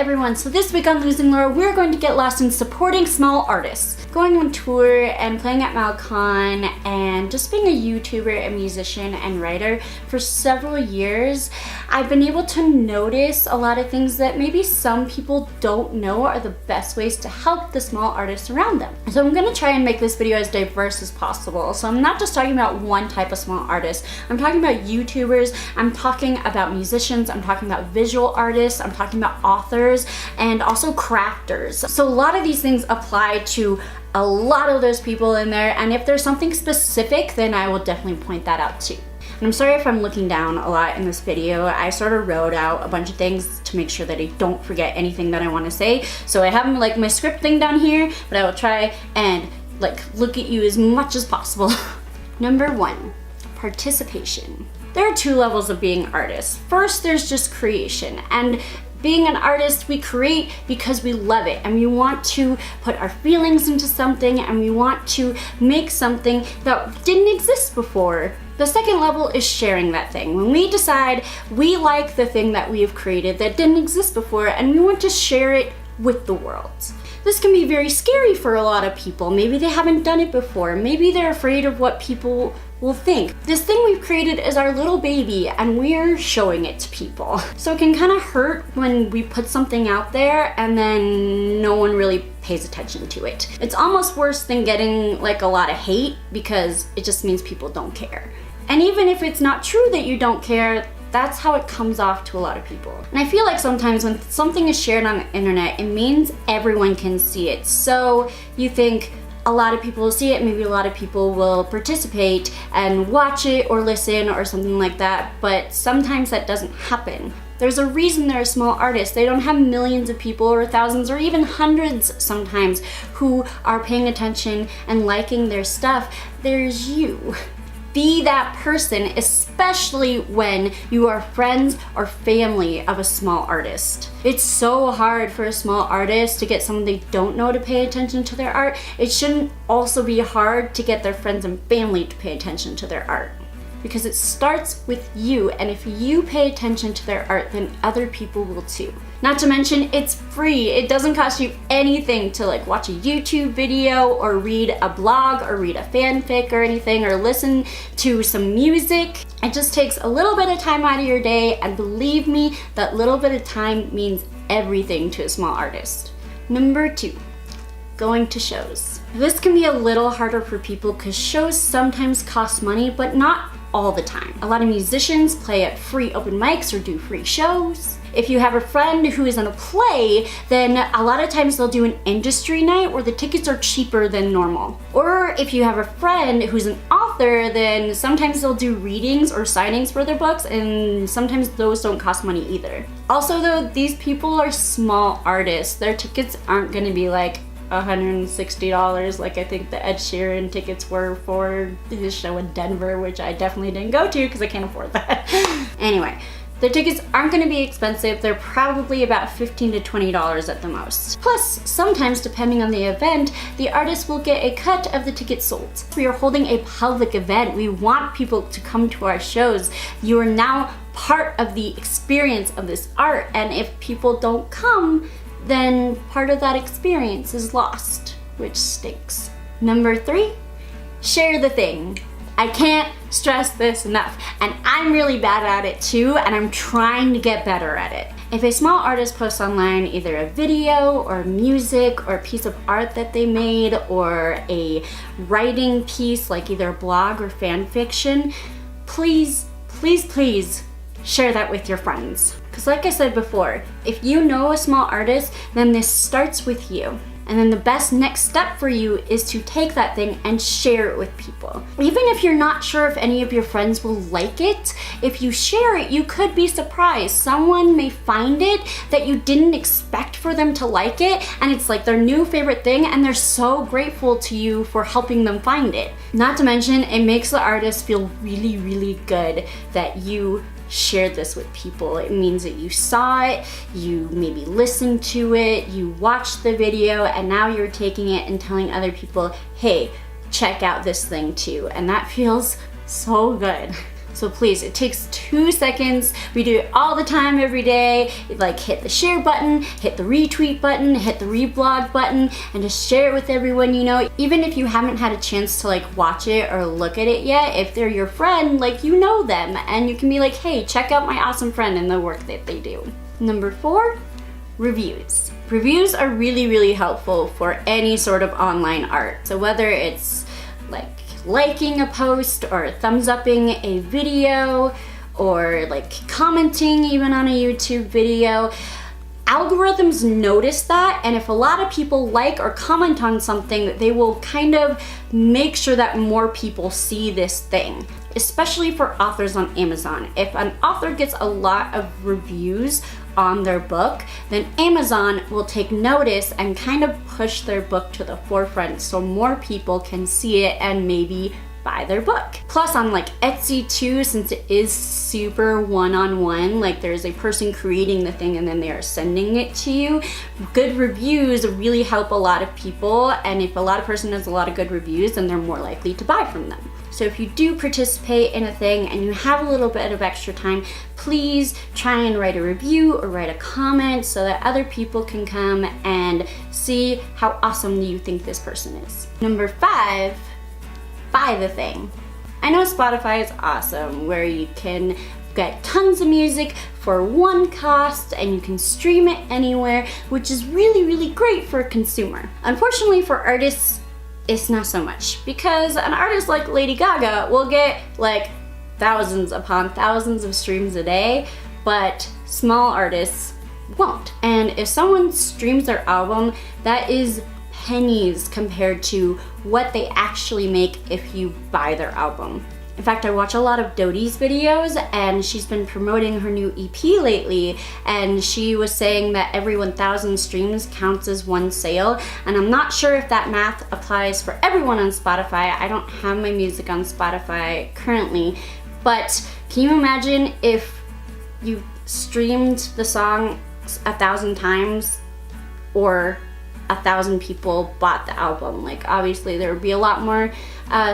everyone, so this week on Losing Laura, we're going to get lost in supporting small artists. Going on tour and playing at MalCon and just being a YouTuber and musician and writer for several years, I've been able to notice a lot of things that maybe some people don't know are the best ways to help the small artists around them. So I'm gonna try and make this video as diverse as possible. So I'm not just talking about one type of small artist. I'm talking about YouTubers, I'm talking about musicians, I'm talking about visual artists, I'm talking about authors, and also crafters. So a lot of these things apply to a lot of those people in there, and if there's something specific, then I will definitely point that out too. And I'm sorry if I'm looking down a lot in this video. I sort of wrote out a bunch of things to make sure that I don't forget anything that I want to say. So I have like my script thing down here, but I will try and like look at you as much as possible. Number 1, participation. There are 2 levels of being artists. First, there's just creation, and being an artist, we create because we love it and we want to put our feelings into something and we want to make something that didn't exist before. The second level is sharing that thing. When we decide we like the thing that we have created that didn't exist before and we want to share it with the world. This can be very scary for a lot of people. Maybe they haven't done it before. Maybe they're afraid of what people will think. This thing we've created is our little baby and we're showing it to people. So it can kind of hurt when we put something out there and then no one really pays attention to it. It's almost worse than getting like a lot of hate because it just means people don't care. And even if it's not true that you don't care, that's how it comes off to a lot of people. And I feel like sometimes when something is shared on the internet, it means everyone can see it. So you think, a lot of people will see it, maybe a lot of people will participate and watch it or listen or something like that, but sometimes that doesn't happen. There's a reason they're a small artist. They don't have millions of people or thousands or even hundreds sometimes who are paying attention and liking their stuff. There's you. Be that person, especially when you are friends or family of a small artist. It's so hard for a small artist to get someone they don't know to pay attention to their art. It shouldn't also be hard to get their friends and family to pay attention to their art. Because it starts with you, and if you pay attention to their art, then other people will too. Not to mention, it's free. It doesn't cost you anything to like watch a YouTube video or read a blog or read a fanfic or anything or listen to some music. It just takes a little bit of time out of your day, and believe me, that little bit of time means everything to a small artist. Number 2, going to shows. This can be a little harder for people because shows sometimes cost money, but not all the time. A lot of musicians play at free open mics or do free shows. If you have a friend who is in a play, then a lot of times they'll do an industry night where the tickets are cheaper than normal. Or if you have a friend who's an author, then sometimes they'll do readings or signings for their books, and sometimes those don't cost money either. Also though, these people are small artists. Their tickets aren't gonna be like $160 like I think the Ed Sheeran tickets were for the show in Denver, which I definitely didn't go to because I can't afford that. Anyway, the tickets aren't going to be expensive. They're probably about $15 to $20 at the most. Plus, sometimes depending on the event, the artist will get a cut of the tickets sold. We are holding a public event. We want people to come to our shows. You are now part of the experience of this art, and if people don't come, then part of that experience is lost, which stinks. Number 3, share the thing. I can't stress this enough, and I'm really bad at it too, and I'm trying to get better at it. If a small artist posts online either a video or music or a piece of art that they made or a writing piece like either a blog or fan fiction, please, please, please share that with your friends. Because like I said before, if you know a small artist, then this starts with you. And then the best next step for you is to take that thing and share it with people. Even if you're not sure if any of your friends will like it, if you share it, you could be surprised. Someone may find it that you didn't expect for them to like it, and it's like their new favorite thing, and they're so grateful to you for helping them find it. Not to mention, it makes the artist feel really, really good that you shared this with people. It means that you saw it, you maybe listened to it, you watched the video, and now you're taking it and telling other people, hey, check out this thing too. And that feels so good. So please, it takes 2 seconds. We do it all the time, every day. Like hit the share button, hit the retweet button, hit the reblog button, and just share it with everyone you know. Even if you haven't had a chance to like watch it or look at it yet, if they're your friend, like you know them, and you can be like, hey, check out my awesome friend and the work that they do. Number 4, reviews. Reviews are really, really helpful for any sort of online art. So whether it's like liking a post or thumbs upping a video or like commenting even on a YouTube video, algorithms notice that, and if a lot of people like or comment on something, they will kind of make sure that more people see this thing, especially for authors on Amazon. If an author gets a lot of reviews on their book, then Amazon will take notice and kind of push their book to the forefront so more people can see it and maybe buy their book. Plus on like Etsy too, since it is super one-on-one, like there's a person creating the thing and then they are sending it to you, good reviews really help a lot of people, and if a lot of person has a lot of good reviews, then they're more likely to buy from them. So if you do participate in a thing and you have a little bit of extra time, please try and write a review or write a comment so that other people can come and see how awesome you think this person is. Number 5, buy the thing. I know Spotify is awesome, where you can get tons of music for one cost and you can stream it anywhere, which is really, really great for a consumer. Unfortunately for artists, it's not so much, because an artist like Lady Gaga will get like thousands upon thousands of streams a day, but small artists won't. And if someone streams their album, that is pennies compared to what they actually make if you buy their album. In fact, I watch a lot of Dodie's videos, and she's been promoting her new EP lately, and she was saying that every 1,000 streams counts as one sale, and I'm not sure if that math applies for everyone on Spotify. I don't have my music on Spotify currently, but can you imagine if you streamed the song 1,000 times or 1,000 people bought the album? Like obviously there would be a lot more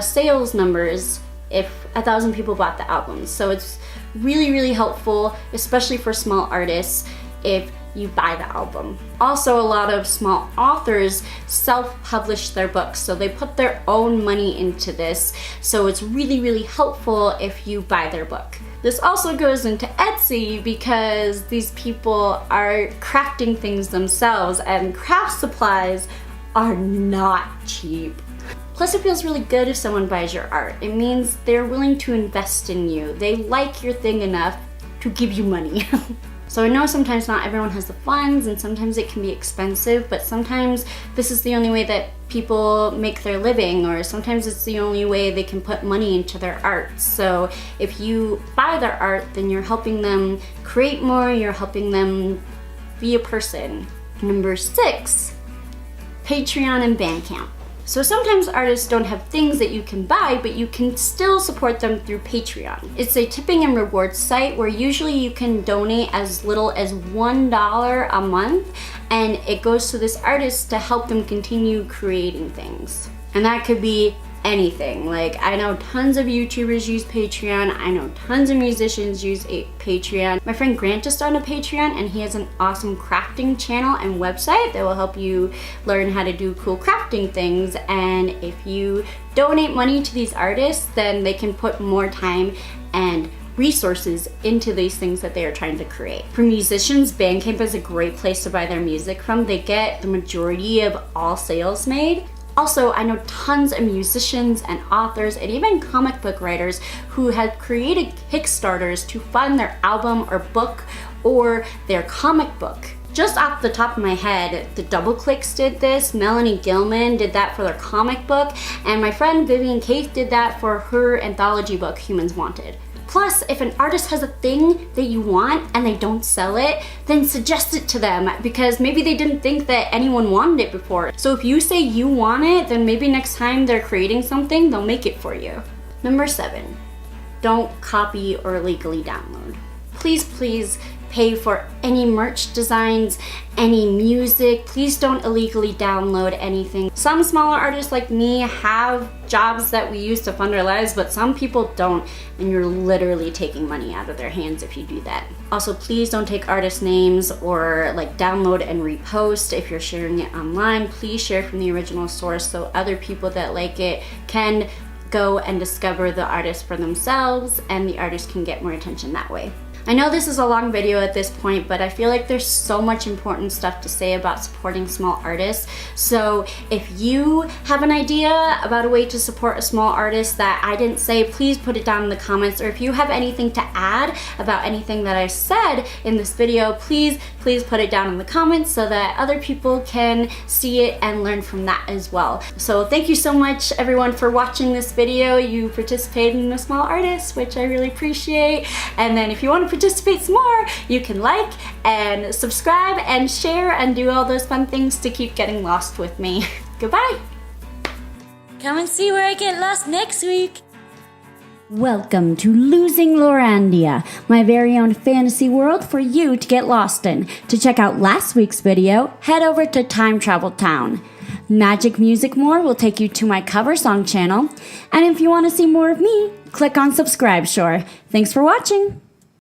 sales numbers if 1,000 people bought the album. So it's really, really helpful, especially for small artists, if you buy the album. Also, a lot of small authors self-publish their books, so they put their own money into this, so it's really, really helpful if you buy their book. This also goes into Etsy because these people are crafting things themselves, and craft supplies are not cheap. Plus, it feels really good if someone buys your art. It means they're willing to invest in you. They like your thing enough to give you money. So I know sometimes not everyone has the funds, and sometimes it can be expensive, but sometimes this is the only way that people make their living, or sometimes it's the only way they can put money into their art. So if you buy their art, then you're helping them create more, you're helping them be a person. Number 6, Patreon and Bandcamp. So sometimes artists don't have things that you can buy, but you can still support them through Patreon. It's a tipping and rewards site where usually you can donate as little as $1 a month, and it goes to this artist to help them continue creating things. And that could be anything. Like, I know tons of YouTubers use Patreon. I know tons of musicians use Patreon. My friend Grant just started a Patreon, and he has an awesome crafting channel and website that will help you learn how to do cool crafting things. And if you donate money to these artists, then they can put more time and resources into these things that they are trying to create. For musicians, Bandcamp is a great place to buy their music from. They get the majority of all sales made. Also, I know tons of musicians and authors and even comic book writers who have created Kickstarters to fund their album or book or their comic book. Just off the top of my head, the Double Clicks did this, Melanie Gilman did that for their comic book, and my friend Vivian Keith did that for her anthology book, Humans Wanted. Plus, if an artist has a thing that you want and they don't sell it, then suggest it to them, because maybe they didn't think that anyone wanted it before. So if you say you want it, then maybe next time they're creating something, they'll make it for you. Number 7, don't copy or illegally download. Please, please pay for any merch designs, any music. Please don't illegally download anything. Some smaller artists like me have jobs that we use to fund our lives, but some people don't, and you're literally taking money out of their hands if you do that. Also, please don't take artist names or like download and repost. If you're sharing it online, please share from the original source so other people that like it can go and discover the artist for themselves, and the artist can get more attention that way. I know this is a long video at this point, but I feel like there's so much important stuff to say about supporting small artists. So if you have an idea about a way to support a small artist that I didn't say, please put it down in the comments. Or if you have anything to add about anything that I said in this video, please put it down in the comments so that other people can see it and learn from that as well. So thank you so much everyone for watching this video. You participated in a small artist, which I really appreciate. And then if you want to participate some more, you can like and subscribe and share and do all those fun things to keep getting lost with me. Goodbye! Come and see where I get lost next week! Welcome to Losing Lorandia, my very own fantasy world for you to get lost in. To check out last week's video, head over to Time Travel Town. Magic Music More will take you to my cover song channel. And if you want to see more of me, click on subscribe, sure. Thanks for watching!